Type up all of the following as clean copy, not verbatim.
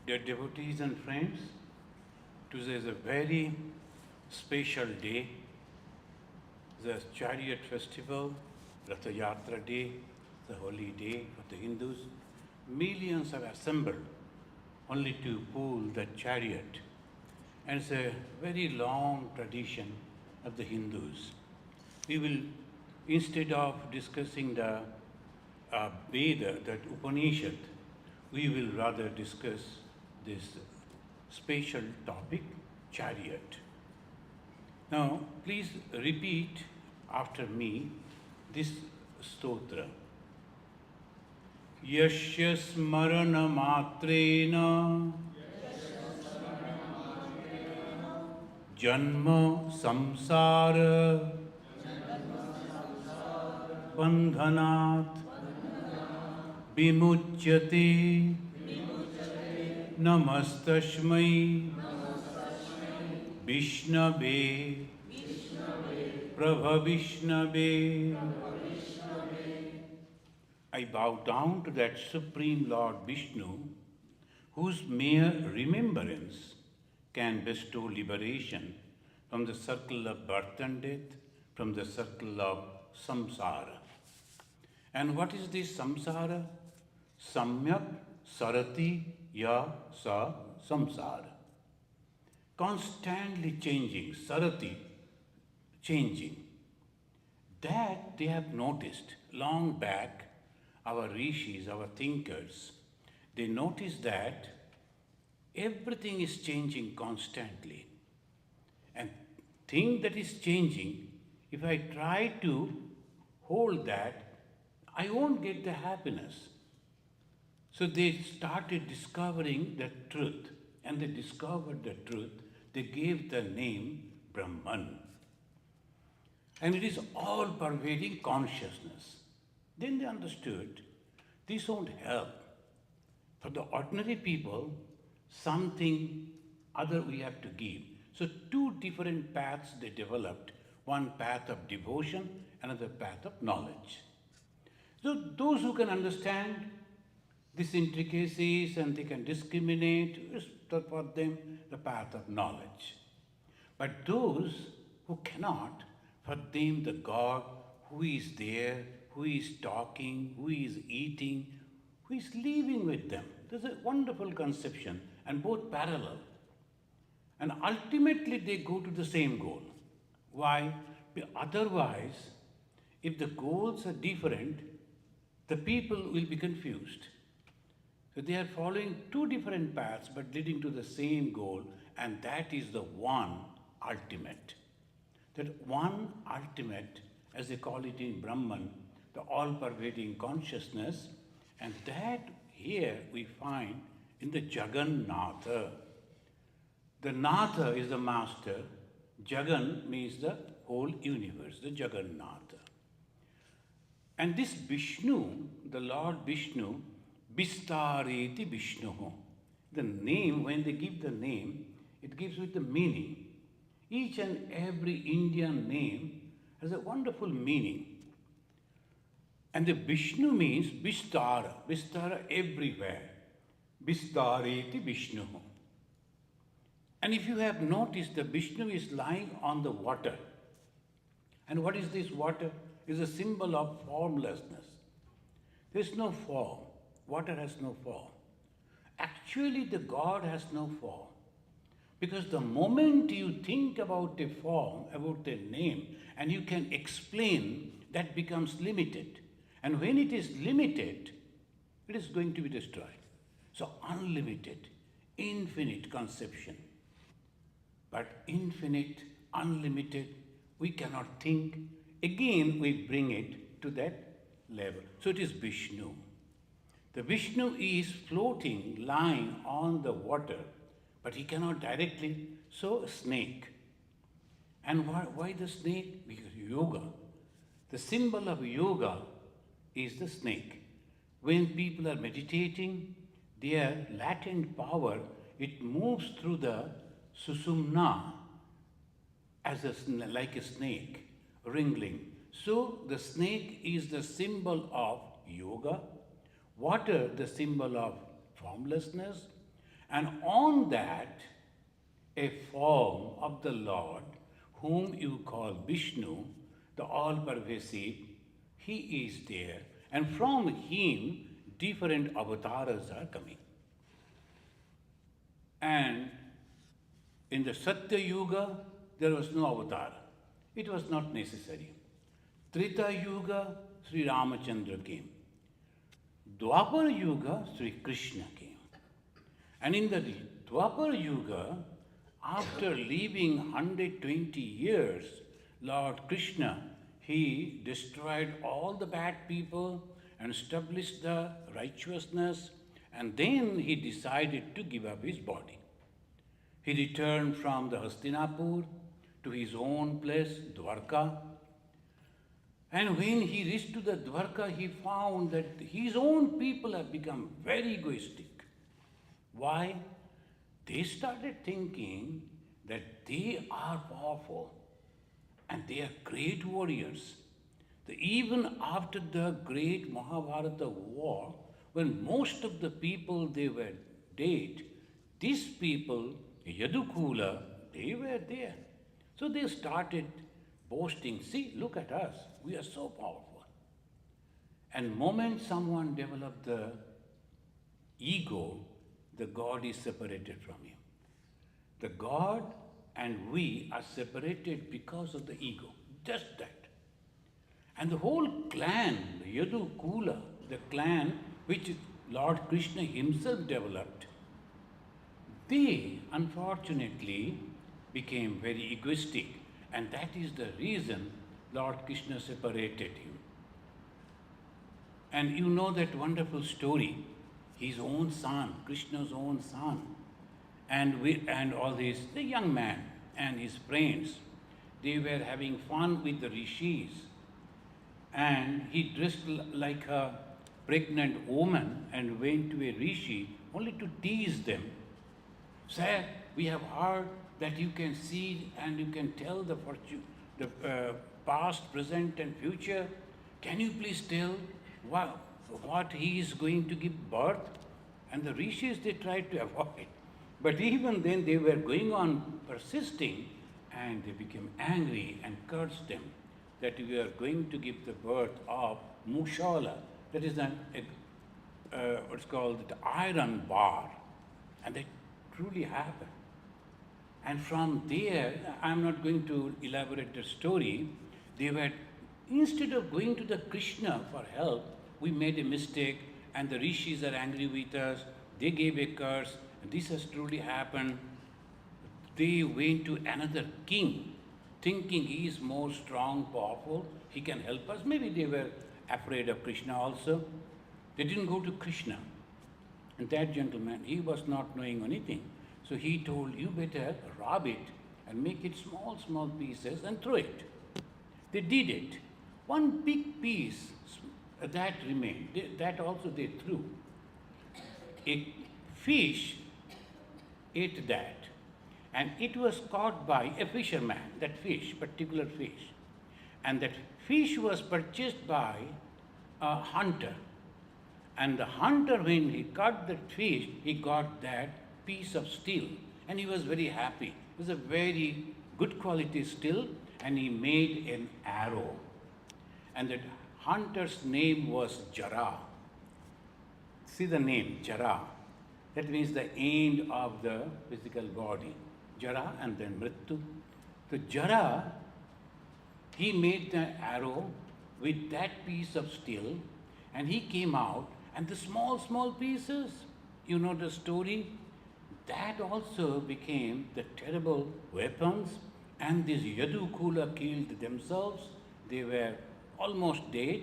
Dear devotees and friends, today is a very special day, the Chariot Festival, Ratha Yatra day, the holy day for the Hindus. Millions have assembled only to pull the chariot. And it's a very long tradition of the Hindus. We will, instead of discussing the Veda, that Upanishad, we will rather discuss this special topic, chariot. Now, please repeat after me this stotra. Yashya smarana matrena janma samsara bandhanat vimuchyate Namastasmai Vishnave Prabhavishnave. I bow down to that Supreme Lord Vishnu, whose mere remembrance can bestow liberation from the circle of birth and death, from the circle of samsara. And what is this samsara? Samyak sarati ya sa samsara. Constantly changing, sarati, changing. That they have noticed long back, our rishis, our thinkers, they noticed that everything is changing constantly. And thing that is changing, if I try to hold that, I won't get the happiness. So they started discovering the truth, and they discovered the truth. They gave the name Brahman. And it is all-pervading consciousness. Then they understood this won't help. For the ordinary people, something other we have to give. So two different paths they developed. One path of devotion, another path of knowledge. So those who can understand these intricacies and they can discriminate, is for them the path of knowledge. But those who cannot, for them the God who is there, who is talking, who is eating, who is living with them. There's a wonderful conception and both parallel. And ultimately they go to the same goal. Why? Otherwise, if the goals are different, the people will be confused. So they are following two different paths but leading to the same goal, and that is the one ultimate. That one ultimate, as they call it in Brahman, the all-pervading consciousness, and that here we find in the Jagannatha. The Natha is the master, Jagan means the whole universe, the Jagannatha. And this Vishnu, the Lord Vishnu, Vistareti Vishnu. The name, when they give the name, it gives with the meaning. Each and every Indian name has a wonderful meaning. And the Vishnu means Vistara, Vistara everywhere. Vistareti Vishnu. And if you have noticed, the Vishnu is lying on the water. And what is this water? It is a symbol of formlessness. There is no form. Water has no form. Actually, the God has no form. Because the moment you think about a form, about a name, and you can explain, that becomes limited. And when it is limited, it is going to be destroyed. So unlimited, infinite conception. But infinite, unlimited, we cannot think. Again, we bring it to that level. So it is Vishnu. The Vishnu is floating, lying on the water, but he cannot directly. So a snake. And why the snake? Because yoga. The symbol of yoga is the snake. When people are meditating, their latent power, it moves through the susumna as like a snake, wriggling. So the snake is the symbol of yoga, water the symbol of formlessness, And on that, a form of the Lord, whom you call Vishnu, the All-Pervasive, he is there. And from him, different avatars are coming. And in the Satya Yuga, there was no avatar. It was not necessary. Treta Yuga, Sri Ramachandra came. Dwapar Yuga, Sri Krishna came. And in the Dwapar Yuga, after living 120 years, Lord Krishna, he destroyed all the bad people and established the righteousness, and then he decided to give up his body. He returned from the Hastinapur to his own place, Dwarka. And when he reached to the Dwarka, he found that his own people have become very egoistic. Why? They started thinking that they are powerful and they are great warriors. Even after the great Mahabharata war, when most of the people they were dead, these people, Yadukula, they were there. So they started boasting, see, look at us, we are so powerful. And the moment someone developed the ego, the God is separated from him. The God and we are separated because of the ego, just that. And the whole clan, the Yadukula, the clan which Lord Krishna himself developed, they unfortunately became very egoistic, and that is the reason Lord Krishna separated him. And you know that wonderful story, his own son, Krishna's own son, and all this, the young man and his friends, they were having fun with the rishis, and he dressed like a pregnant woman and went to a rishi only to tease them. Sir, we have heard that you can see and you can tell the fortune, the past, present and future. Can you please tell what he is going to give birth? And the rishis, they tried to avoid. But even then they were going on persisting, and they became angry and cursed them that we are going to give the birth of Mushala, that is what's called the iron bar. And that truly happened. And from there, I'm not going to elaborate the story, they were, instead of going to the Krishna for help, we made a mistake and the rishis are angry with us, they gave a curse, and this has truly happened. They went to another king, thinking he is more strong, powerful, he can help us. Maybe they were afraid of Krishna also. They didn't go to Krishna. And that gentleman, he was not knowing anything. So he told, you better rob it and make it small, small pieces and throw it. They did it. One big piece that remained, that also they threw. A fish ate that, and it was caught by a fisherman, that fish, particular fish. And that fish was purchased by a hunter. And the hunter, when he caught that fish, he got that piece of steel, and he was very happy. It was a very good quality steel, and he made an arrow. And that hunter's name was Jara. See the name, Jara. That means the end of the physical body. Jara and then Mrityu. So Jara, he made the arrow with that piece of steel, and he came out, and the small, small pieces, you know the story, that also became the terrible weapons, and these Yadukula killed themselves. They were almost dead.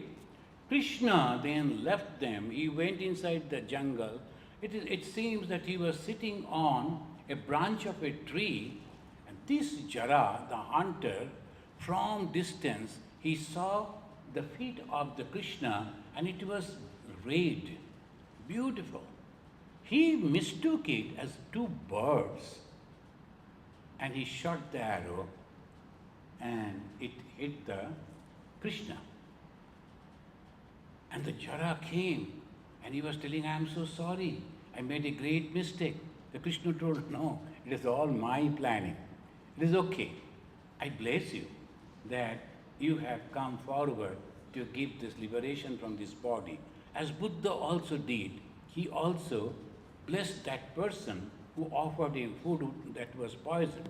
Krishna then left them. He went inside the jungle. It seems that he was sitting on a branch of a tree, and this Jara, the hunter, from distance, he saw the feet of the Krishna, and it was red, beautiful. He mistook it as two birds, and he shot the arrow, and it hit the Krishna. And the Jara came, and he was telling, I am so sorry, I made a great mistake. The Krishna told, no, it is all my planning. It is okay. I bless you that you have come forward to give this liberation from this body. As Buddha also did, he also blessed that person who offered him food that was poisoned.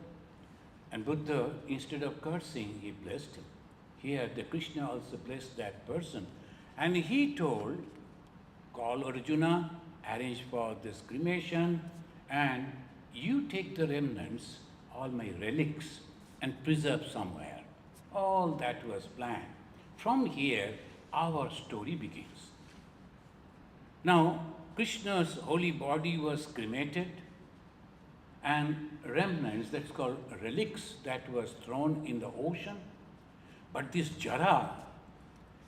And Buddha, instead of cursing, he blessed him. Here, the Krishna also blessed that person. And he told, call Arjuna, arrange for this cremation, and you take the remnants, all my relics, and preserve somewhere. All that was planned. From here, our story begins. Now, Krishna's holy body was cremated, and remnants, that's called relics, that was thrown in the ocean. But this Jara,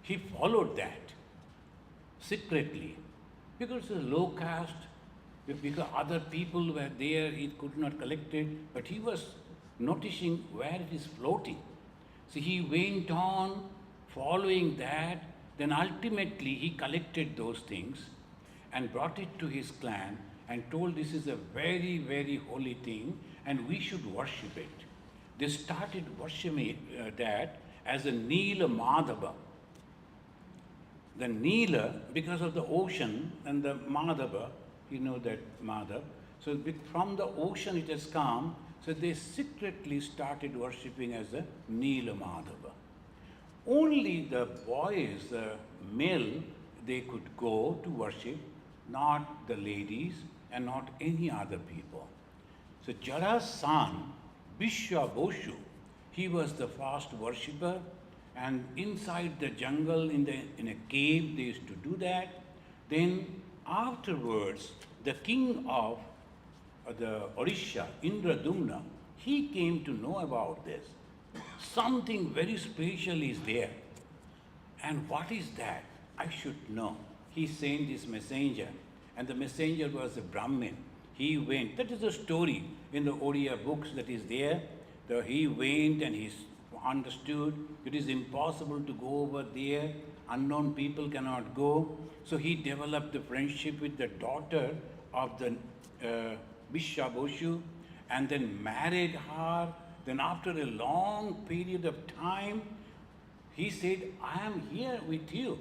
he followed that secretly, because it's a low caste, because other people were there, he could not collect it, but he was noticing where it is floating. So he went on following that, then ultimately he collected those things and brought it to his clan and told this is a very, very holy thing and we should worship it. They started worshiping that as a Nila Madhava. The Nila, because of the ocean, and the Madhava, you know that Madhava. So from the ocean it has come, so they secretly started worshipping as a Nila Madhava. Only the boys, the male, they could go to worship, not the ladies and not any other people. So Jara's son, Vishabhoshu, he was the first worshipper, and inside the jungle, in a cave, they used to do that. Then afterwards, the king of the Orisha, Indradumna, he came to know about this. Something very special is there. And what is that? I should know. He sent this messenger, and the messenger was a Brahmin. He went, that is a story in the Oriya books that is there. He went and he understood it is impossible to go over there, unknown people cannot go. So he developed the friendship with the daughter of the Vishabhoshu and then married her. Then after a long period of time, he said, I am here with you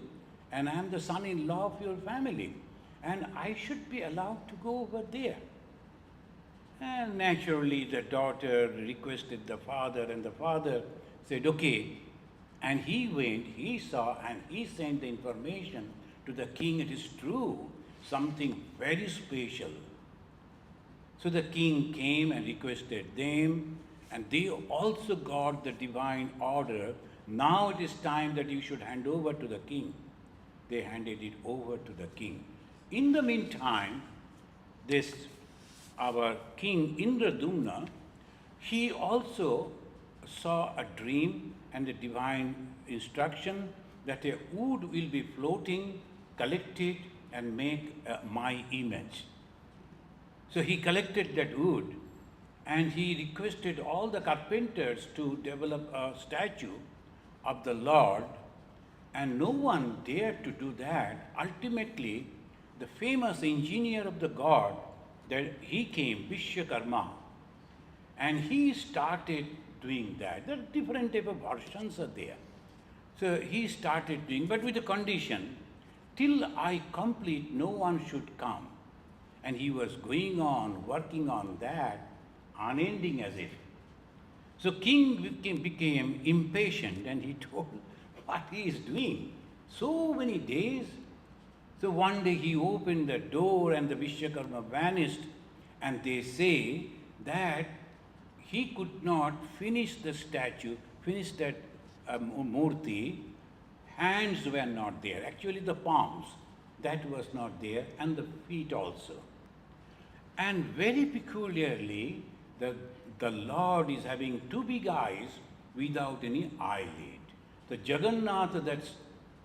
and I am the son-in-law of your family and I should be allowed to go over there. And naturally the daughter requested the father and the father said, okay. And he went, he saw, and he sent the information to the king. It is true, something very special. So the king came and requested them, and they also got the divine order. Now it is time that you should hand over to the king. They handed it over to the king. In the meantime, our king Indradumna, he also saw a dream and a divine instruction that a wood will be floating, collect it and make my image. So he collected that wood and he requested all the carpenters to develop a statue of the Lord, and no one dared to do that. Ultimately, the famous engineer of the god, that he came, Vishwakarma, and he started doing that. There are different type of versions are there. So he started doing, but with a condition, till I complete, no one should come. And he was going on, working on that, unending as if. So king became impatient and he told what he is doing. So many days. So one day he opened the door and the Vishwakarma vanished, and they say that he could not finish the statue, finish that murti, hands were not there. Actually the palms, that was not there, and the feet also. And very peculiarly, the Lord is having two big eyes without any eyelid. The Jagannath, that's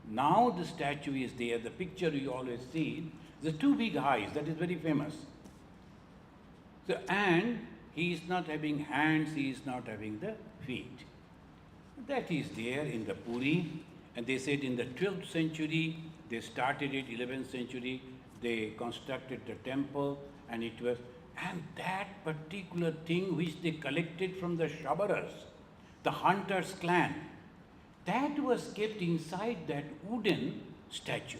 now the statue is there, the picture you always see, the two big eyes, that is very famous. So, and he is not having hands, he is not having the feet. That is there in the Puri, and they said in the 12th century, they started it, 11th century, they constructed the temple, and it was, And that particular thing which they collected from the Shabaras, the hunters' clan, that was kept inside that wooden statue.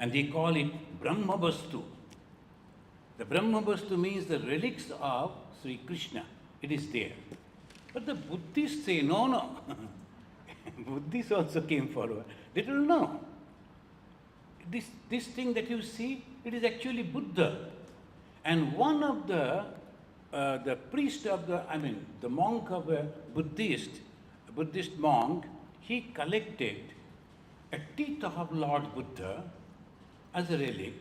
And they call it Brahmavastu. The Brahmavastu means the relics of Sri Krishna. It is there. But the Buddhists say, no, no. Buddhists also came forward. They don't know. This thing that you see, it is actually Buddha. And one of the priest of the monk of a Buddhist monk, he collected a teeth of Lord Buddha as a relic,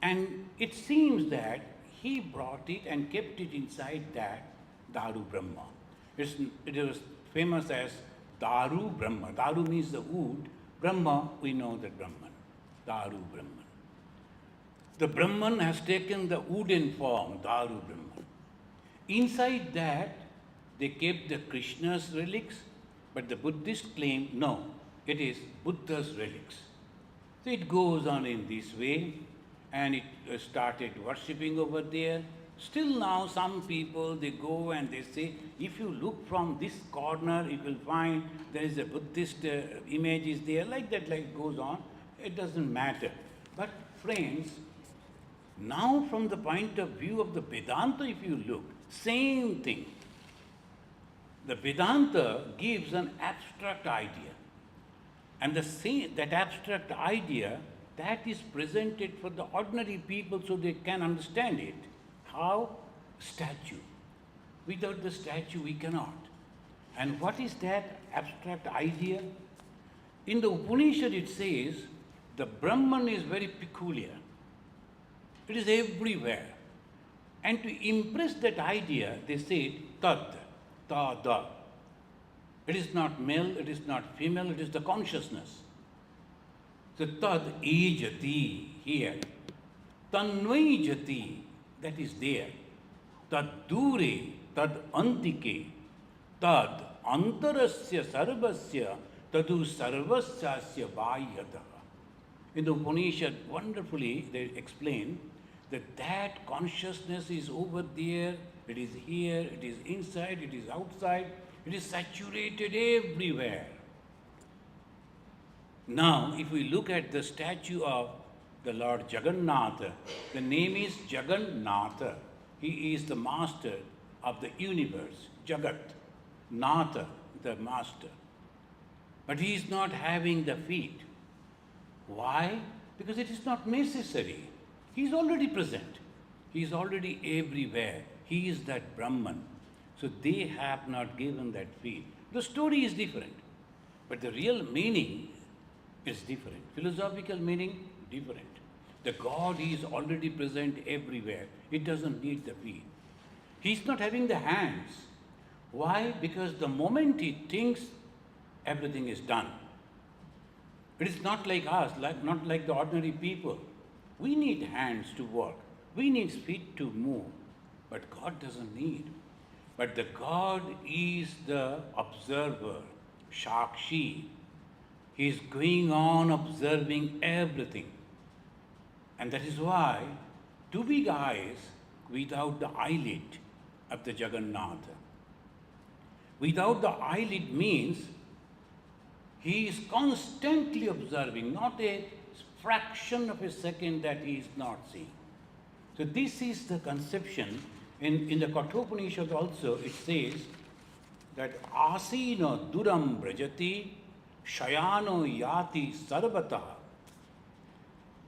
and it seems that he brought it and kept it inside that Daru Brahma. It was famous as Daru Brahma. Daru means the wood. Brahma, we know that Brahman. Daru Brahman. The Brahman has taken the wooden form, Daru Brahman. Inside that, they kept the Krishna's relics, but the Buddhists claim, no, it is Buddha's relics. So it goes on in this way, and it started worshipping over there. Still now, some people, they go and they say, if you look from this corner, you will find there is a Buddhist image is there, like that, like goes on. It doesn't matter. But friends, now from the point of view of the Vedanta, if you look, same thing. The Vedanta gives an abstract idea. And that abstract idea, that is presented for the ordinary people so they can understand it. How? Statue. Without the statue, we cannot. And what is that abstract idea? In the Upanishad, it says, the Brahman is very peculiar. It is everywhere. And to impress that idea, they said, tad, tada. It is not male, it is not female, it is the consciousness. So tad ejati, here. Tanvai jati, that is there. Tad dure, tad antike, tad antarasya sarvasya, tadu sarvasyasya vahyata. In the Upanishad, wonderfully they explain that consciousness is over there, it is here, it is inside, it is outside, it is saturated everywhere. Now, if we look at the statue of the Lord Jagannath, the name is Jagannath. He is the master of the universe, Jagat, Natha, the master. But he is not having the feet. Why? Because it is not necessary. He is already present. He is already everywhere. He is that Brahman. So they have not given that feet. The story is different, but the real meaning is different. Philosophical meaning, different. The God is already present everywhere. It doesn't need the feet. He is not having the hands. Why? Because the moment he thinks, everything is done. It is not like us, not like the ordinary people. We need hands to work. We need feet to move. But God doesn't need. But the God is the observer, Shakshi. He is going on observing everything. And that is why two big eyes without the eyelid of the Jagannath. Without the eyelid means he is constantly observing, not a fraction of a second that he is not seeing. So this is the conception. In the Kathopanishad also it says that asino duram brajati shayano yati sarvata.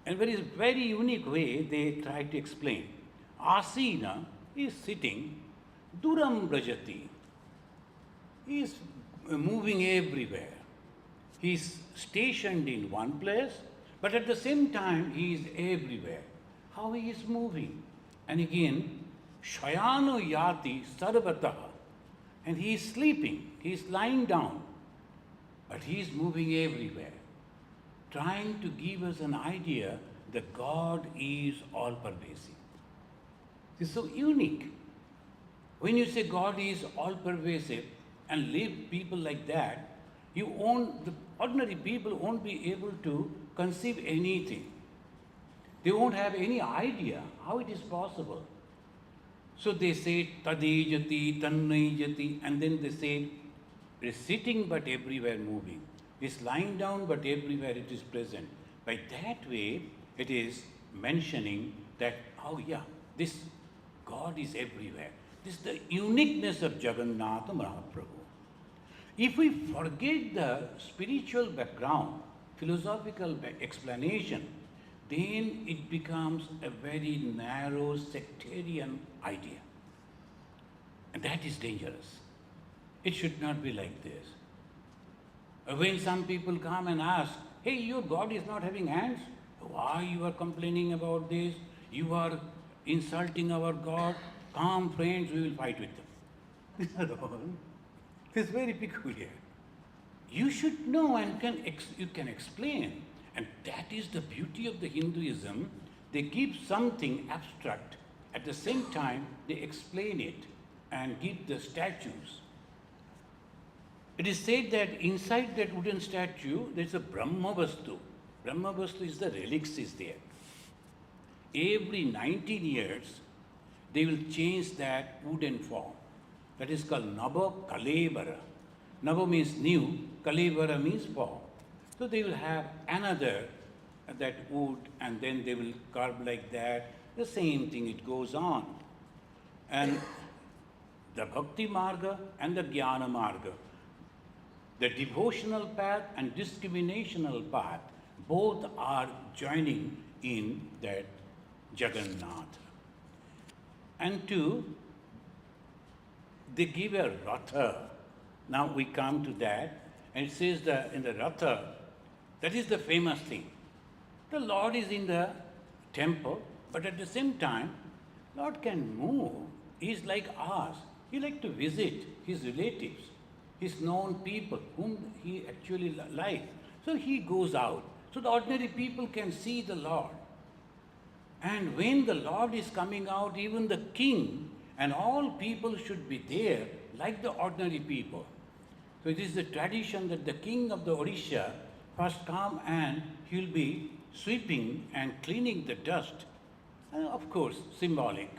And there is a very unique way they try to explain. Asina is sitting, duram brajati. He is moving everywhere. He is stationed in one place, but at the same time he is everywhere. How he is moving? And again, Shayano yati sarvata. And he is sleeping, he is lying down, but he is moving everywhere, trying to give us an idea that God is all-pervasive. This is so unique. When you say God is all-pervasive and leave people like that, the ordinary people won't be able to conceive anything. They won't have any idea how it is possible. So they say tadejati, tannejati, and then they say it is sitting but everywhere moving. It is lying down but everywhere it is present. By that way, it is mentioning that, oh yeah, this God is everywhere. This is the uniqueness of Jagannath Mahaprabhu. If we forget the spiritual background, philosophical explanation, then it becomes a very narrow sectarian idea. And that is dangerous. It should not be like this. When some people come and ask, hey, your God is not having hands? Why you are complaining about this? You are insulting our God. Come, friends, we will fight with them. This is very peculiar. You should know and you can explain. And that is the beauty of the Hinduism. They give something abstract. At the same time, they explain it and give the statues. It is said that inside that wooden statue, there is a Brahma Vastu. Brahma Vastu is the relics is there. Every 19 years, they will change that wooden form. That is called Nava Kalevara. Nava means new, Kalevara means form. So they will have another, that wood, and then they will carve like that. The same thing, it goes on. And the Bhakti Marga and the Jnana Marga, the devotional path and discriminational path, both are joining in that Jagannath. And two, they give a Ratha. Now we come to that, and it says that in the Ratha, that is the famous thing. The Lord is in the temple, but at the same time, Lord can move. He is like us. He likes to visit his relatives, his known people, whom he actually likes. So he goes out. So the ordinary people can see the Lord. And when the Lord is coming out, even the king and all people should be there like the ordinary people. So it is the tradition that the king of the Odisha first come and he'll be sweeping and cleaning the dust. And of course, symbolic.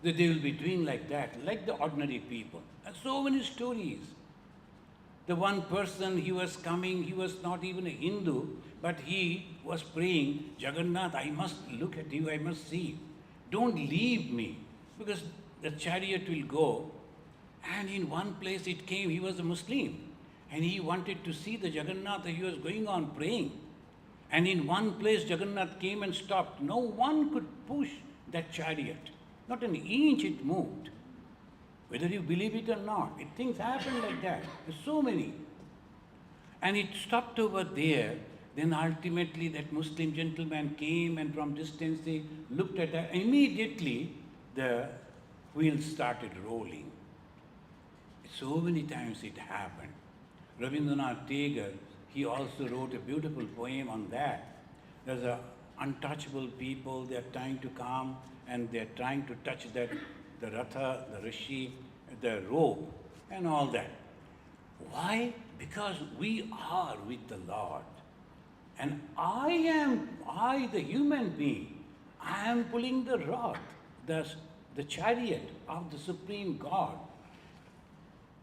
That they will be doing like that, like the ordinary people. And so many stories. The one person, he was coming, he was not even a Hindu, but he was praying, Jagannath, I must look at you, I must see. Don't leave me, because the chariot will go. And in one place it came, he was a Muslim, and he wanted to see the Jagannath, he was going on praying. And in one place Jagannath came and stopped. No one could push that chariot. Not an inch it moved. Whether you believe it or not, things happen like that. There's so many. And it stopped over there. Then ultimately that Muslim gentleman came and from distance he looked at that. Immediately the wheels started rolling. So many times it happened. Rabindranath Tagore, he also wrote a beautiful poem on that. There's a untouchable people, they are trying to come and they are trying to touch that, the Ratha, the Rishi, the rope and all that. Why? Because we are with the Lord. And I, the human being, I am pulling the rod, the chariot of the Supreme God.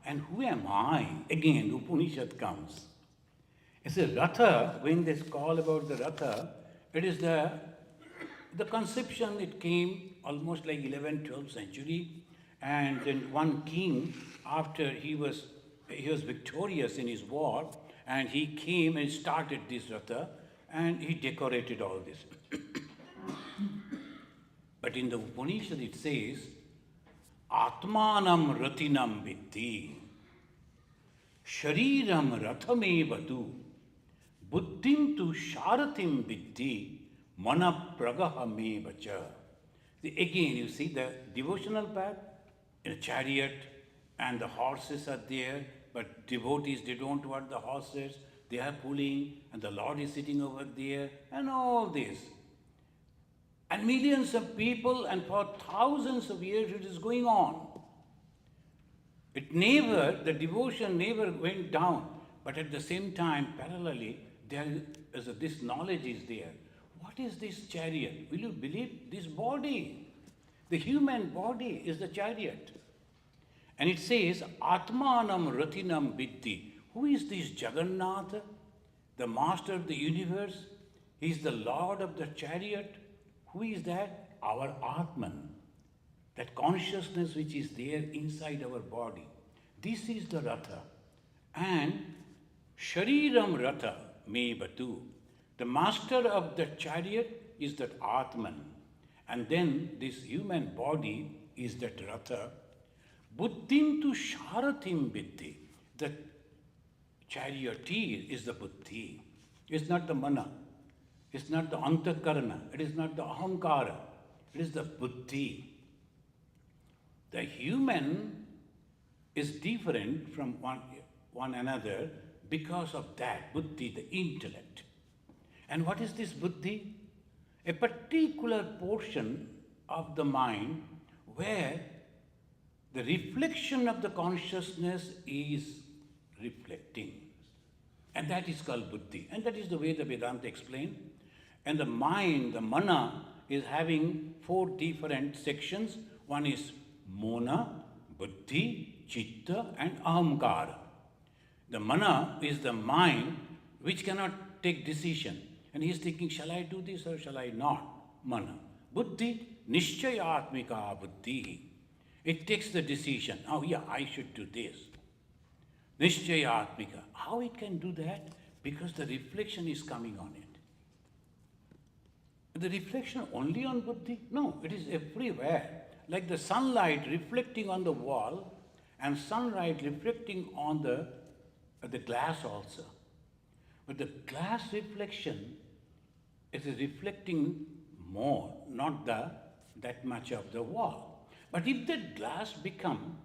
And who am I? Again, Upanishad comes. It's a Ratha, when they call about the Ratha, it is the conception, it came almost like 11th, 12th century. And then one king, after he was victorious in his war, and he came and started this Ratha, and he decorated all this. But in the Upanishad it says, Atmanam Ratinam Viddhi, Shariram Rathamevadu, Buddhim tu Sharathim Viddhi, Mana Pragahamevacha. Again, you see the devotional path, in a chariot, and the horses are there, but devotees, they don't want the horses, they are pulling, and the Lord is sitting over there, and all this. And millions of people, and for thousands of years it is going on. The devotion never went down, but at the same time, parallelly, this knowledge is there. What what is this chariot? Will you believe this body? The human body is the chariot. And it says, Atmanam Ratinam Viddhi. Who is this Jagannath, the master of the universe? He is the lord of the chariot. Who is that? Our Atman. That consciousness which is there inside our body. This is the Ratha. And Shariram Ratha me batu. The master of the chariot is that Atman. And then this human body is that Ratha. Buddhim tu sharatim viddhi. The charioteer is the buddhi. It's not the mana. It's not the antakarana. It is not the ahamkara. It is the buddhi. The human is different from one another because of that buddhi, the intellect. And what is this buddhi? A particular portion of the mind where the reflection of the consciousness is reflecting. And that is called buddhi. And that is the way the Vedanta explained. And the mind, the mana, is having 4 different sections. One is mona, buddhi, chitta, and ahamkara. The mana is the mind which cannot take decision. And he is thinking, shall I do this or shall I not? Mana. Buddhi, nishchayatmika buddhi. It takes the decision. Oh yeah, I should do this. Nishchayatmika. How it can do that? Because the reflection is coming on it. The reflection only on buddhi? No, it is everywhere. Like the sunlight reflecting on the wall and sunlight reflecting on the glass also. But the glass reflection is reflecting more, not that much of the wall. But if that glass become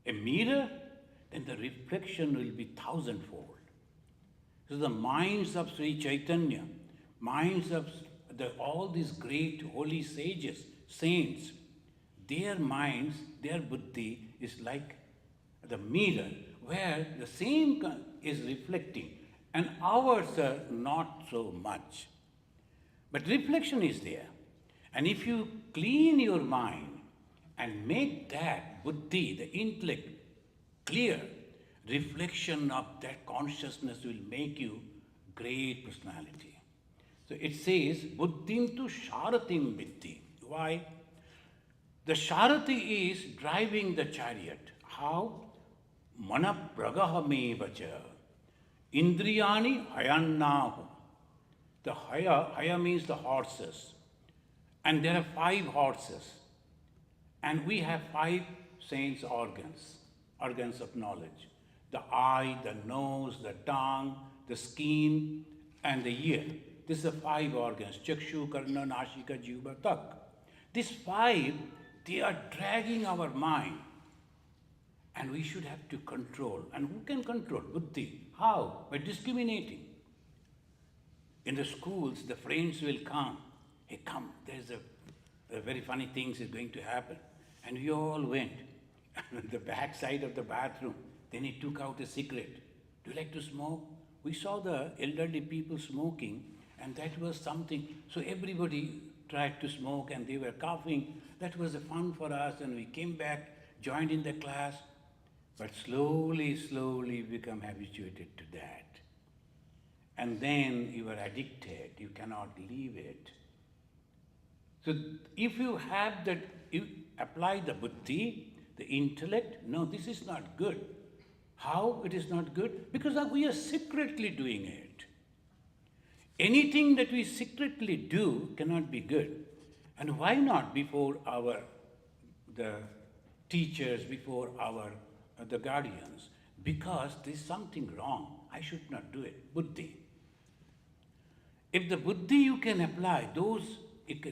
a mirror, then the reflection will be 1,000-fold. So the minds of Sri Chaitanya, minds of all these great holy sages, saints, their minds, their buddhi is like the mirror where the same is reflecting and ours are not so much. But reflection is there. And if you clean your mind and make that buddhi, the intellect, clear, reflection of that consciousness will make you great personality. So it says, buddhim tu sharatim viddhi. Why? The sharati is driving the chariot. How? Mana pragahame vacha. Indriyani hayannahu. The haya means the horses. And there are 5 horses. And we have 5 sense organs of knowledge. The eye, the nose, the tongue, the skin, and the ear. These are 5 organs. Chakshu, Karna, Nashika, Jiva, Tak. These 5, they are dragging our mind. And we should have to control. And who can control? Buddhi. How? By discriminating. In the schools, the friends will come. Hey, come, there's a very funny thing is going to happen. And we all went. The back side of the bathroom. Then he took out a cigarette. Do you like to smoke? We saw the elderly people smoking, and that was something. So everybody tried to smoke, and they were coughing. That was fun for us, and we came back, joined in the class. But slowly, slowly become habituated to that. And then you are addicted. You cannot leave it. So if you have that, you apply the buddhi, the intellect, no, this is not good. How it is not good? Because we are secretly doing it. Anything that we secretly do cannot be good. And why not before the teachers, before the guardians? Because there is something wrong. I should not do it. Buddhi. If the buddhi you can apply,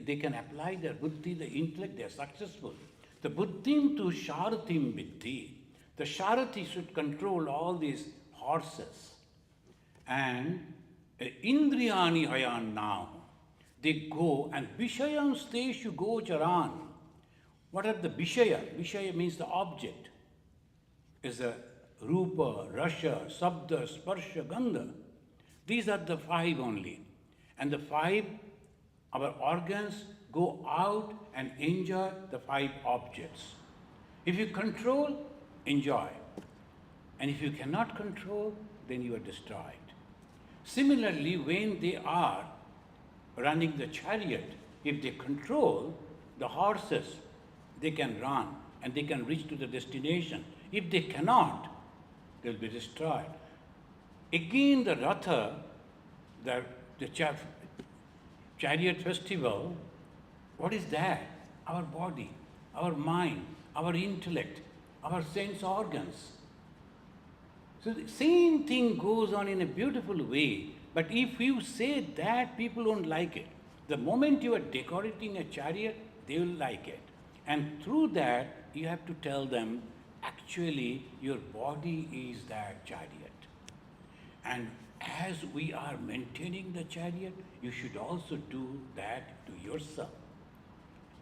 they can apply their buddhi, the intellect, they are successful. The buddhim tu sharatim viddhi. The sharati should control all these horses. And indriyani hayannahu. They go and vishayam steshu gocharan. What are the vishaya? Vishaya means the object. Is a rupa, rasha, sabda, sparsha, gandha. These are the 5 only. And the 5 Our organs go out and enjoy the five objects. If you control, enjoy. And if you cannot control, then you are destroyed. Similarly, when they are running the chariot, if they control the horses, they can run and they can reach to the destination. If they cannot, they will be destroyed. Again, the Ratha, the Chariot Festival, what is that? Our body, our mind, our intellect, our sense organs. So the same thing goes on in a beautiful way, but if you say that, people won't like it. The moment you are decorating a chariot, they will like it. And through that, you have to tell them, actually, your body is that chariot. And as we are maintaining the chariot, you should also do that to yourself.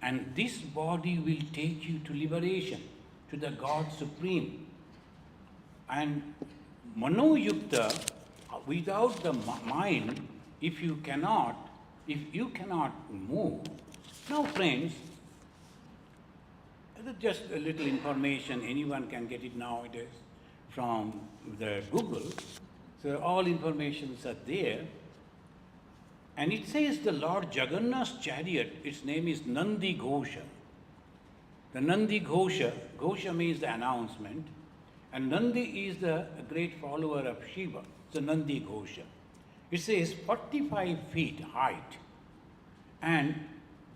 And this body will take you to liberation, to the God Supreme. And Mano-yukta, without the mind, if you cannot move. Now friends, just a little information, anyone can get it nowadays from the Google. So all informations are there. And it says the Lord Jagannath's chariot, its name is Nandi Ghosha. The Nandi Ghosha, Ghosha means the announcement, and Nandi is the great follower of Shiva, so Nandi Ghosha. It says 45 feet height, and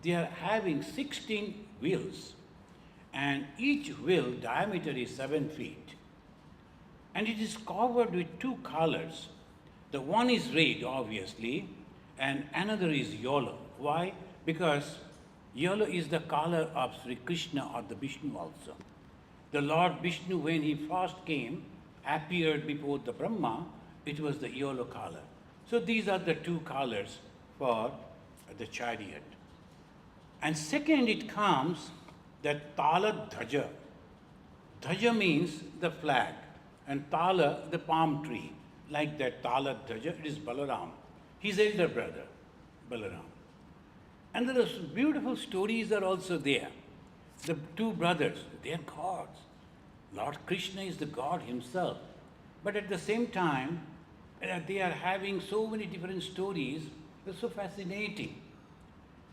they are having 16 wheels, and each wheel diameter is 7 feet. And it is covered with two colors. The one is red, obviously, and another is yellow. Why? Because yellow is the color of Sri Krishna or the Vishnu also. The Lord Vishnu, when he first came, appeared before the Brahma, it was the yellow color. So these are the two colors for the chariot. And second, it comes that Tala Dhaja. Dhaja means the flag, and Tala, the palm tree. Like that Tala Dhaja, it is Balaram, his elder brother, Balaram. And there are beautiful stories are also there. The two brothers, they are gods. Lord Krishna is the God himself. But at the same time, they are having so many different stories. They're so fascinating.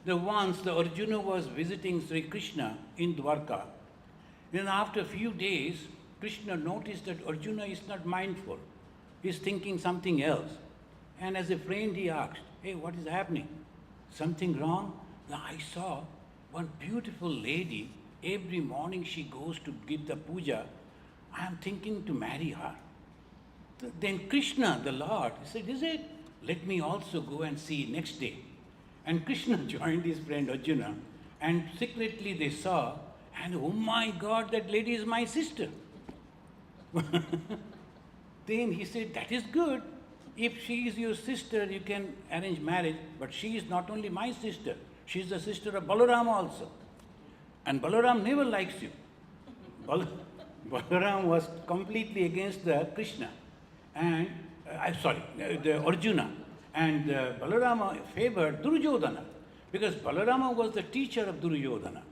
The Arjuna was visiting Sri Krishna in Dwarka. Then after a few days, Krishna noticed that Arjuna is not mindful. He's thinking something else. And as a friend, he asked, "Hey, what is happening? Something wrong?" Now, I saw one beautiful lady. Every morning she goes to give the puja. I am thinking to marry her. Then Krishna, the Lord, said, "Is it? Let me also go and see next day." And Krishna joined his friend Arjuna, and secretly they saw, and oh my God, that lady is my sister. Then he said, "That is good. If she is your sister, you can arrange marriage, but she is not only my sister, she is the sister of Balaram also. And Balaram never likes you." Balaram was completely against the Krishna, and the Arjuna. And Balarama favored Duryodhana, because Balarama was the teacher of Duryodhana.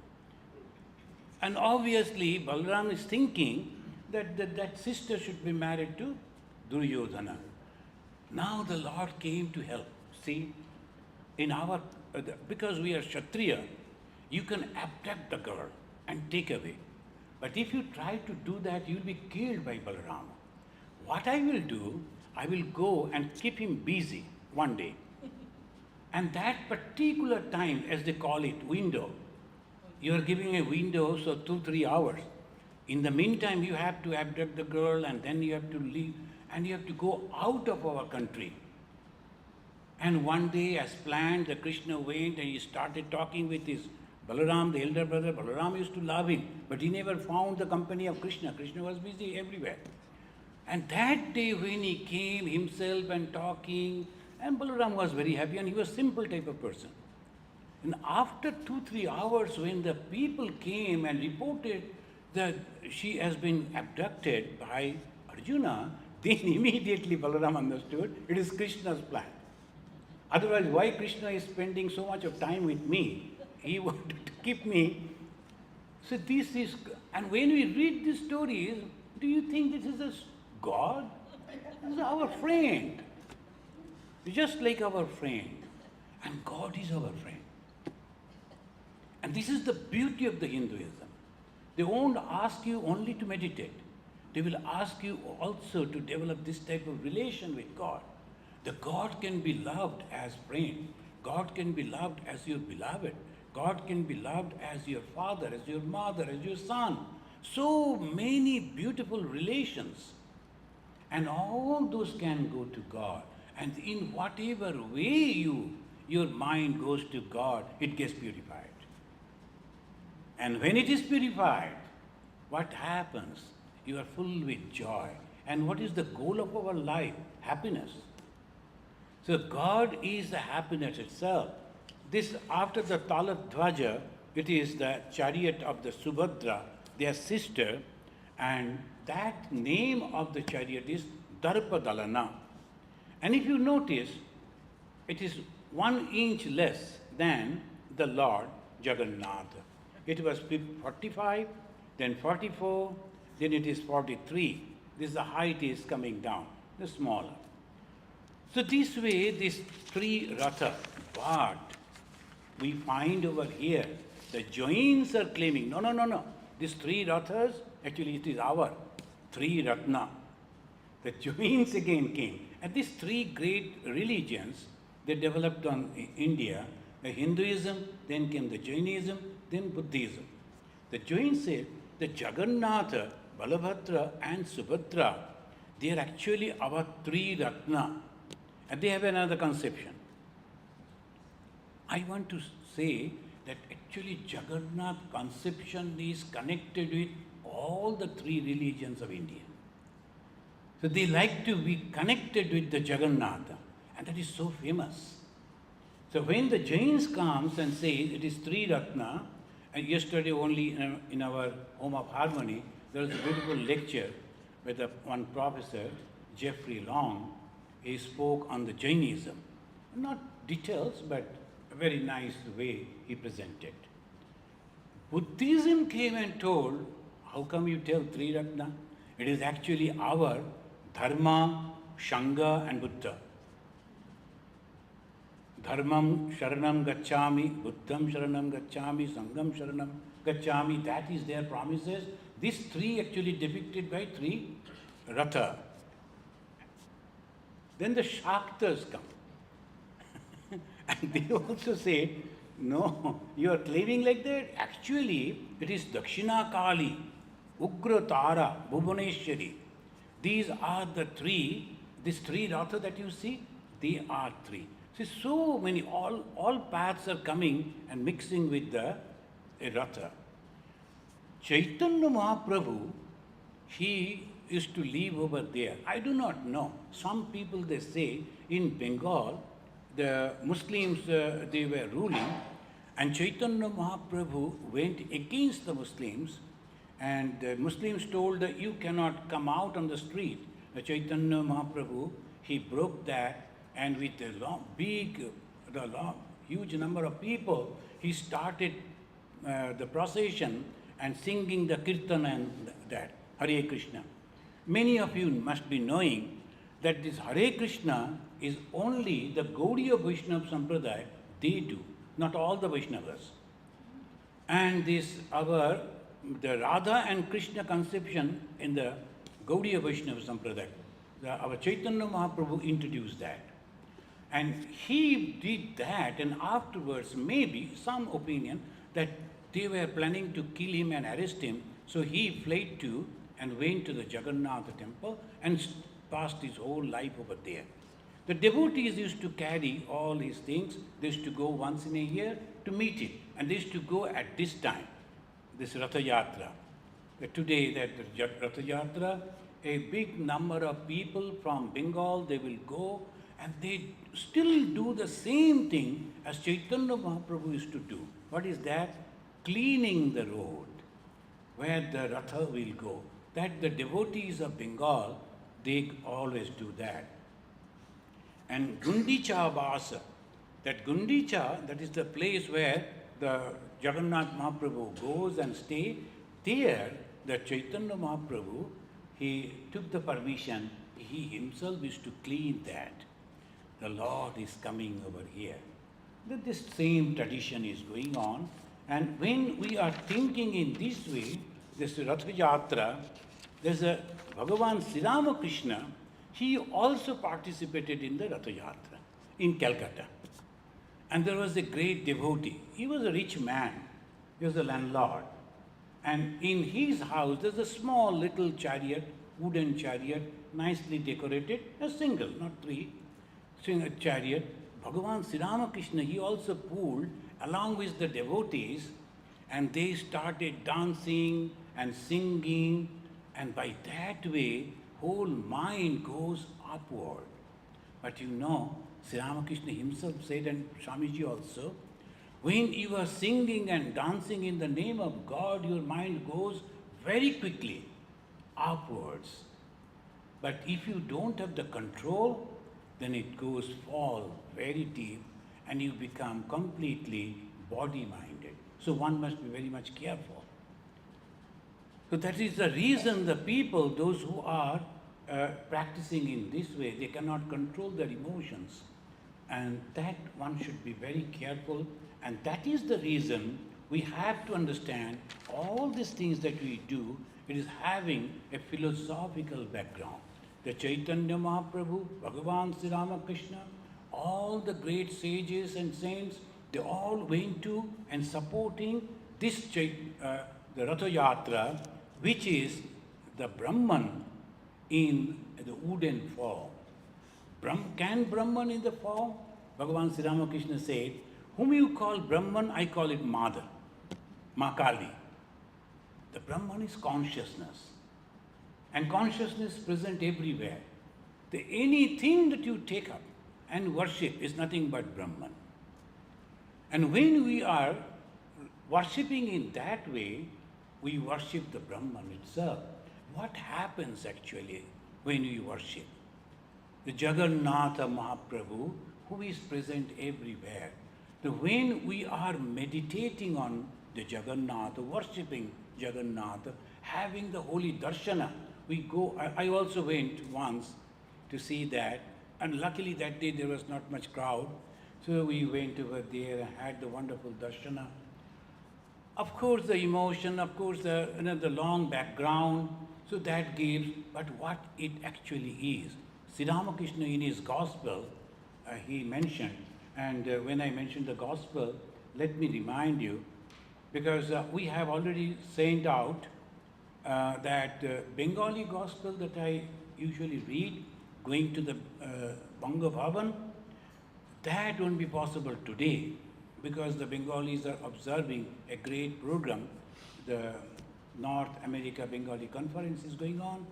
And obviously, Balaram is thinking that sister should be married to Duryodhana. Now the Lord came to help. See, because we are Kshatriya, you can abduct the girl and take away. But if you try to do that, you will be killed by Balarama. What I will do, I will go and keep him busy one day. And that particular time, as they call it, window, you are giving a window, so 2-3 hours. In the meantime, you have to abduct the girl, and then you have to leave, and you have to go out of our country. And one day, as planned, the Krishna went and he started talking with his Balaram, the elder brother. Balaram used to love him, but he never found the company of Krishna. Krishna was busy everywhere. And that day when he came himself and talking, and Balaram was very happy, and he was a simple type of person. And after 2-3 hours, when the people came and reported that she has been abducted by Arjuna, then immediately Balaram understood it is Krishna's plan. Otherwise, why Krishna is spending so much of time with me? He wanted to keep me. So this is, and when we read these stories, do you think this is a God? This is our friend. Just like our friend. And God is our friend. And this is the beauty of the Hinduism. They won't ask you only to meditate. They will ask you also to develop this type of relation with God. The God can be loved as friend. God can be loved as your beloved. God can be loved as your father, as your mother, as your son. So many beautiful relations. And all those can go to God. And in whatever way your mind goes to God, it gets purified. And when it is purified, what happens? You are full with joy. And what is the goal of our life? Happiness. So God is the happiness itself. This, after the Taladhvaja, it is the chariot of the Subhadra, their sister, and that name of the chariot is Darpadalana. And if you notice, it is 1 inch less than the Lord Jagannath. It was 45, then 44, then it is 43. This the height is coming down, the smaller. So this way, these 3 Ratha, but we find over here, the Jains are claiming, no. These 3 Rathas, actually it is our 3 Ratna. The Jains again came. And these 3 great religions, they developed on India, the Hinduism, then came the Jainism, then Buddhism. The Jains said the Jagannatha, Balabhadra and Subhadra, they are actually our 3 Ratna. And they have another conception. I want to say that actually Jagannath conception is connected with all the 3 religions of India. So they like to be connected with the Jagannatha, and that is so famous. So when the Jains comes and says it is 3 Ratna, and yesterday only in our Home of Harmony, there was a beautiful lecture with one professor, Jeffrey Long. He spoke on the Jainism. Not details, but a very nice way he presented. Buddhism came and told, how come you tell 3 Ratna? It is actually our Dharma, Sangha and Buddha. Dharmam Sharanam Gacchami, Buddham Sharanam Gacchami, Sangham Sharanam Gacchami, that is their promises. These 3 actually depicted by 3 Ratha. Then the Shaktas come. And they also say, no, you are claiming like that. Actually, it is Dakshina Kali, Ugra Tara, Bhuvaneshwari. These are the 3, these 3 Ratha that you see, they are 3. See, so many, all paths are coming and mixing with the Ratha. Chaitanya Mahaprabhu, he used to live over there. I do not know. Some people, they say, in Bengal, the Muslims, they were ruling, and Chaitanya Mahaprabhu went against the Muslims, and the Muslims told that you cannot come out on the street. The Chaitanya Mahaprabhu, he broke that, and with a huge number of people, he started the procession and singing the kirtan and that, Hare Krishna. Many of you must be knowing that this Hare Krishna is only the Gaudiya Vaishnava Sampradaya, they do, not all the Vaishnavas. And this, the Radha and Krishna conception in the Gaudiya Vaishnava Sampradaya, our Chaitanya Mahaprabhu introduced that. And he did that, and afterwards, maybe some opinion that they were planning to kill him and arrest him, so he fled to and went to the Jagannath temple and passed his whole life over there. The devotees used to carry all these things. They used to go once in a year to meet it, and they used to go at this time, this Ratha Yatra. Today, that Ratha Yatra, a big number of people from Bengal, they will go, and they still do the same thing as Chaitanya Mahaprabhu used to do. What is that? Cleaning the road where the Ratha will go. That the devotees of Bengal, they always do that. And Gundicha Vasa, That Gundicha, that is the place where the Jagannath Mahaprabhu goes and stay, there the Chaitanya Mahaprabhu, he took the permission, he himself is to clean that. The Lord is coming over here. That this same tradition is going on, and when we are thinking in this way, this Ratha Yatra, there's a Bhagavan Sri Ramakrishna, he also participated in the Ratha Yatra in Calcutta. And there was a great devotee. He was a rich man. He was a landlord. And in his house, there's a small little chariot, wooden chariot, nicely decorated, a single, not three, single chariot. Bhagavan Sri Ramakrishna, he also pulled along with the devotees, and they started dancing and singing, and by that way, whole mind goes upward. But you know, Sri Ramakrishna himself said, and Swamiji also, when you are singing and dancing in the name of God, your mind goes very quickly upwards. But if you don't have the control, then it goes fall very deep and you become completely body-minded. So one must be very much careful. So that is the reason the people, those who are practicing in this way, they cannot control their emotions. And that one should be very careful. And that is the reason we have to understand all these things that we do, it is having a philosophical background. The Chaitanya Mahaprabhu, Bhagavan Sri Ramakrishna, all the great sages and saints, they all went to and supporting this the Ratha Yatra, which is the Brahman in the wooden form. Can Brahman in the form? Bhagavan Sri Ramakrishna said, whom you call Brahman, I call it Mother, Ma Kali. The Brahman is consciousness. And consciousness is present everywhere. Anything that you take up and worship is nothing but Brahman. And when we are worshipping in that way, we worship the Brahman itself. What happens actually when we worship? The Jagannath Mahaprabhu, who is present everywhere. So when we are meditating on the Jagannath, worshipping Jagannath, having the holy darshana, we go, I also went once to see that, and luckily that day there was not much crowd, so we went over there and had the wonderful darshana. Of course the emotion, of course the long background, so that gives, but what it actually is. Sri Ramakrishna in his gospel, he mentioned, and when I mentioned the gospel, let me remind you, because we have already sent out that Bengali gospel that I usually read, going to the Banga Bhavan, that won't be possible today because the Bengalis are observing a great program. The North America Bengali Conference is going on,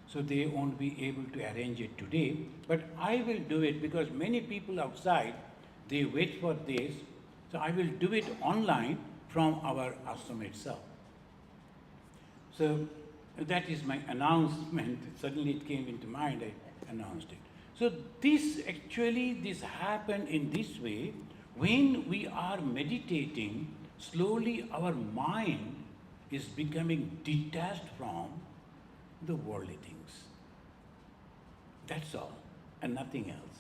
so they won't be able to arrange it today. But I will do it because many people outside, they wait for this, so I will do it online from our ashram itself. So that is my announcement. Suddenly it came into mind, I announced it. So this happened in this way. When we are meditating, slowly our mind is becoming detached from the worldly things. That's all, and nothing else.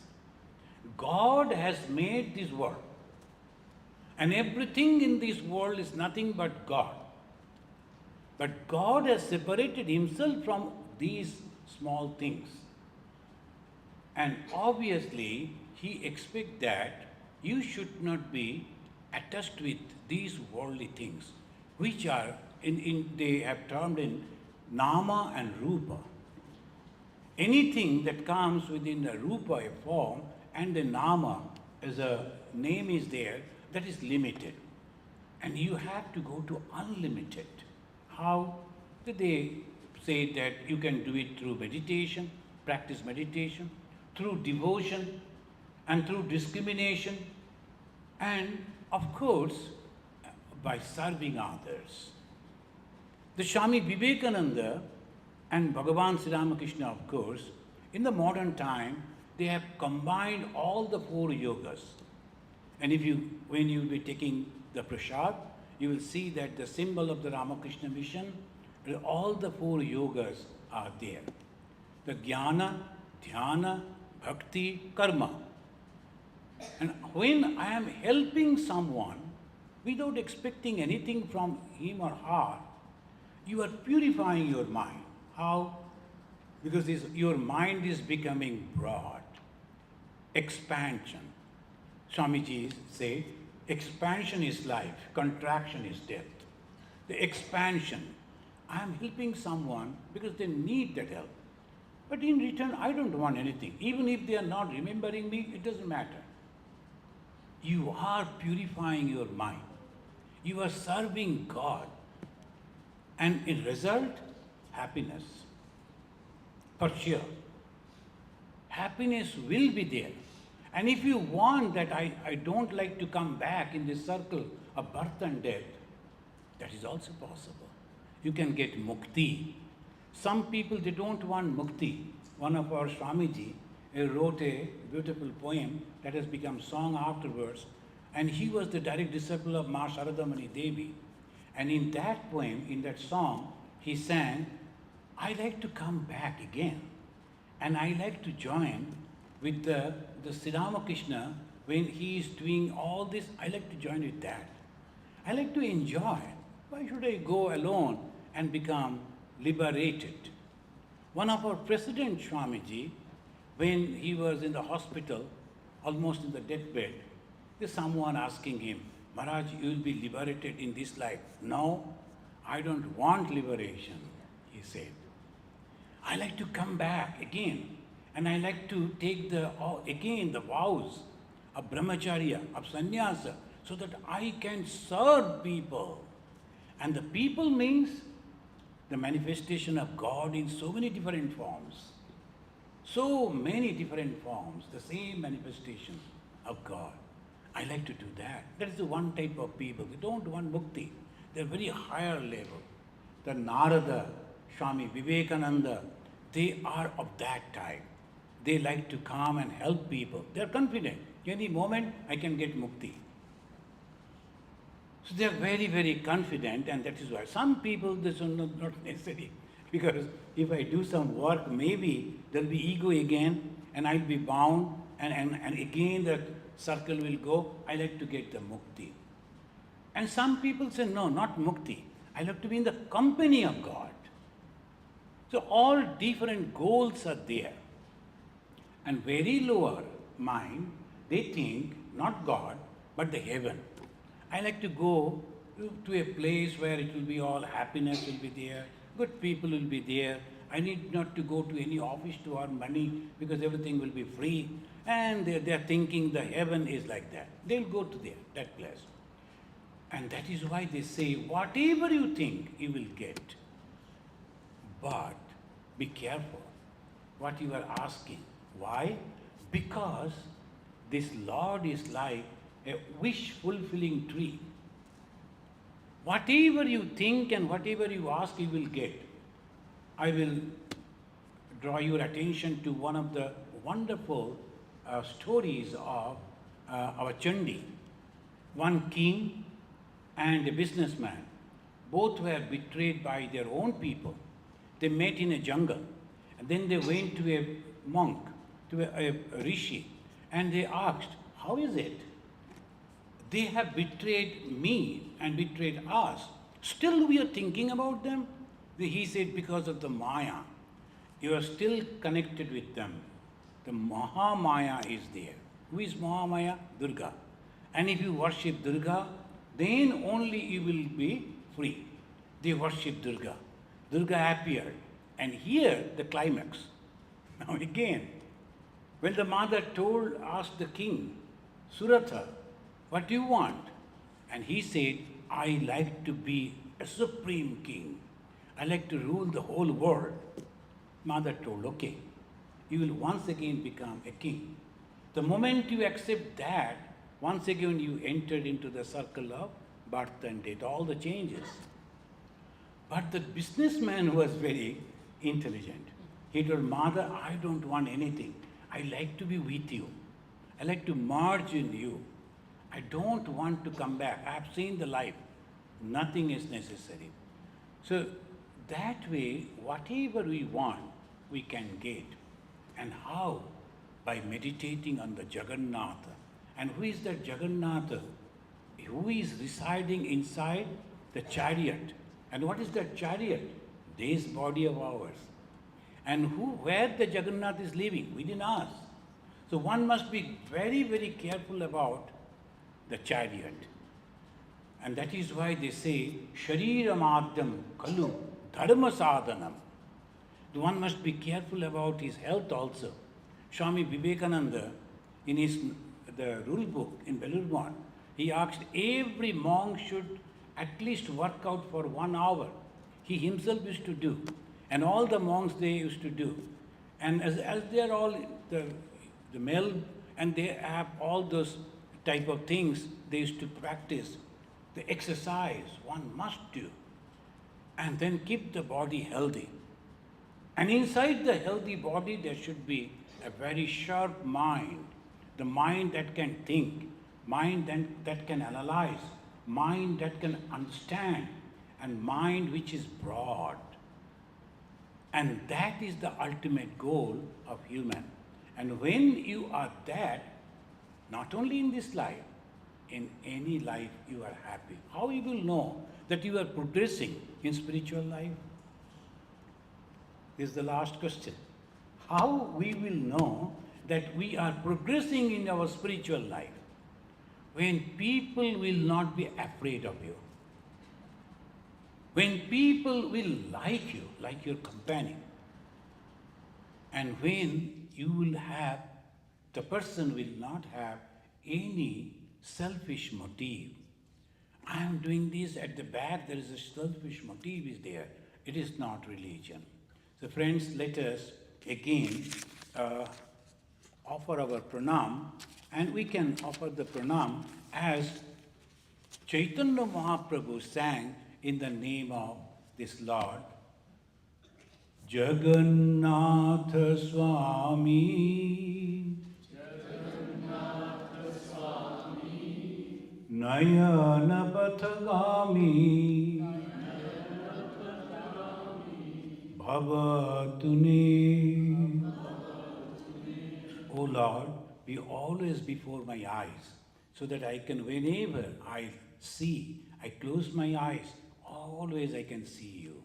God has made this world, and everything in this world is nothing but God. But God has separated himself from these small things. And obviously, he expects that you should not be attached with these worldly things, which are, they have termed in Nama and Rupa. Anything that comes within the Rupa, a form, and the Nama, as a name is there, that is limited. And you have to go to unlimited. How? They say that you can do it through meditation, practice meditation, through devotion, and through discrimination, and of course, by serving others. The Swami Vivekananda and Bhagavan Sri Ramakrishna, of course, in the modern time, they have combined all the 4 yogas. And when you will be taking the prasad, you will see that the symbol of the Ramakrishna mission, all the 4 yogas are there. The jnana, dhyana, bhakti, karma. And when I am helping someone without expecting anything from him or her, you are purifying your mind. How? Because your mind is becoming broad. Expansion. Swamiji said, expansion is life, contraction is death. The expansion. I am helping someone because they need that help. But in return, I don't want anything. Even if they are not remembering me, it doesn't matter. You are purifying your mind. You are serving God. And in result, happiness. For sure. Happiness will be there. And if you want that I don't like to come back in this circle of birth and death, that is also possible. You can get mukti. Some people, they don't want mukti. One of our Swamiji wrote a beautiful poem that has become song afterwards. And he was the direct disciple of Ma Sharadamani Devi. And in that poem, in that song, he sang, I like to come back again. And I like to join with the Sri Ramakrishna when he is doing all this. I like to join with that. I like to enjoy. Why should I go alone and become liberated? One of our President Swamiji, when he was in the hospital, almost in the deathbed, there's someone asking him, Maharaj, you will be liberated in this life. No, I don't want liberation, he said. I like to come back again. And I like to take the vows of brahmacharya, of sannyasa, so that I can serve people. And the people means the manifestation of God in so many different forms. So many different forms, the same manifestation of God. I like to do that. That is the one type of people. They don't want mukti. They're very higher level. The Narada, Swami Vivekananda, they are of that type. They like to come and help people. They are confident. Any moment I can get mukti. So they are very, very confident, and that is why some people, this is not necessary. Because if I do some work, maybe there will be ego again, and I'll be bound, and again the circle will go. I like to get the mukti. And some people say, no, not mukti. I like to be in the company of God. So all different goals are there. And very lower mind, they think not God, but the heaven. I like to go to a place where it will be all happiness will be there, good people will be there. I need not to go to any office to earn money because everything will be free. And they're thinking the heaven is like that. They'll go to that place. And that is why they say, whatever you think, you will get. But be careful what you are asking. Why? Because this Lord is like a wish-fulfilling tree. Whatever you think and whatever you ask, you will get. I will draw your attention to one of the wonderful stories of our Chandi. One king and a businessman, both were betrayed by their own people. They met in a jungle, and then they went to a monk, to a rishi, and they asked, how is it? They have betrayed me and betrayed us. Still we are thinking about them? He said, because of the Maya. You are still connected with them. The Mahamaya is there. Who is Mahamaya? Durga. And if you worship Durga, then only you will be free. They worship Durga. Durga appeared. And here the climax. Now again, when the mother asked the king, Suratha, what do you want? And he said, I like to be a supreme king. I like to rule the whole world. Mother told, okay, you will once again become a king. The moment you accept that, once again you entered into the circle of birth and death, all the changes. But the businessman was very intelligent. He told, Mother, I don't want anything. I like to be with you. I like to merge in you. I don't want to come back. I have seen the life. Nothing is necessary. So that way, whatever we want, we can get. And how? By meditating on the Jagannath. And who is that Jagannath? Who is residing inside the chariot? And what is that chariot? This body of ours. And where the Jagannath is living? Within us. So one must be very, very careful about the chariot. And that is why they say, Shariram Kalu Dharma Sadhanam. The one must be careful about his health also. Swami Vivekananda, in the rule book in Belur, he asked every monk should at least work out for 1 hour. He himself used to do. And all the monks they used to do. And as they are all the male, and they have all those type of things they used to practice. The exercise one must do. And then keep the body healthy. And inside the healthy body there should be a very sharp mind. The mind that can think, mind that can analyze, mind that can understand, and mind which is broad. And that is the ultimate goal of human. And when you are that, not only in this life, in any life you are happy. How you will know that you are progressing in spiritual life? This is the last question. How we will know that we are progressing in our spiritual life? When people will not be afraid of you. When people will like you, like your companion. And when you will have, the person will not have any selfish motive. I am doing this, at the back there is a selfish motive is there. It is not religion. So friends, let us again offer our pranam, and we can offer the pranam as Chaitanya Mahaprabhu sang in the name of this Lord. Jagannath Swami, Jagannath Swami, Nayana Pathagami, Bhavatune. O Lord, be always before my eyes, so that I can, whenever I see, I close my eyes, always I can see you.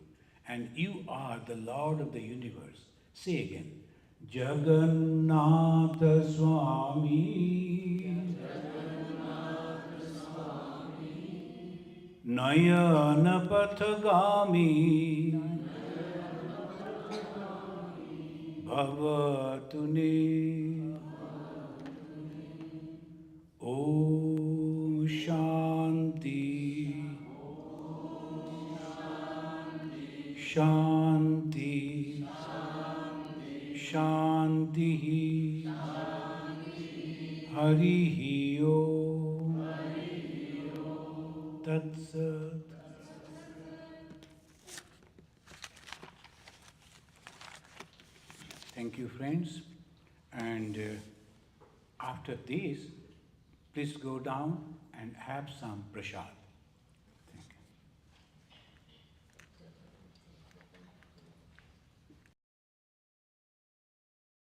And you are the Lord of the universe. Say again. Jagannath Swami, Jagannath Swami, Nayana Pathagami, Bhavatune. Om Shanti. Shanti, Shanti, Harihi Om, Tat Sat. Thank you, friends. And after this, please go down and have some prasad.